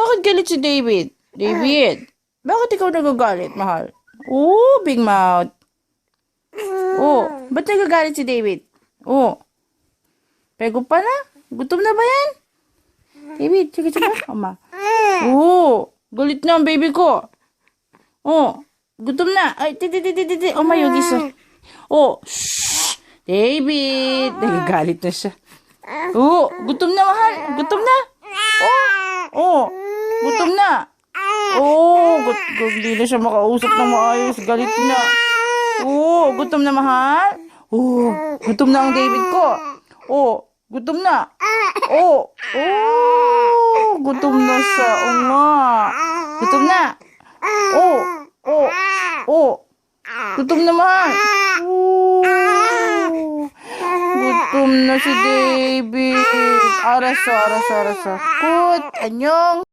Bakit galit si David? David, bakit ikaw nagagalit, mahal? Oh, big mouth. Oh, ba't nagagalit si David? Oh, pego pa na? Gutom na ba yan? David, sige, sige. Oma. Oh, galit na ang baby ko. Oh, gutom na. Ay, Oh, mayugis. Oh, shh. David, nagagalit na siya. Oh, gutom na, mahal. Gutom na. Oh, gutom na. Oh, hindi na siya makausap ng maayos. Galit na. Oh, gutom na, mahal. Oh, gutom na ang David ko. Oh, gutom na. Oh, gutom na siya. Oo nga. Gutom na. Gutom na, mahal. Gutom na si David. Aras. Kut, anyong.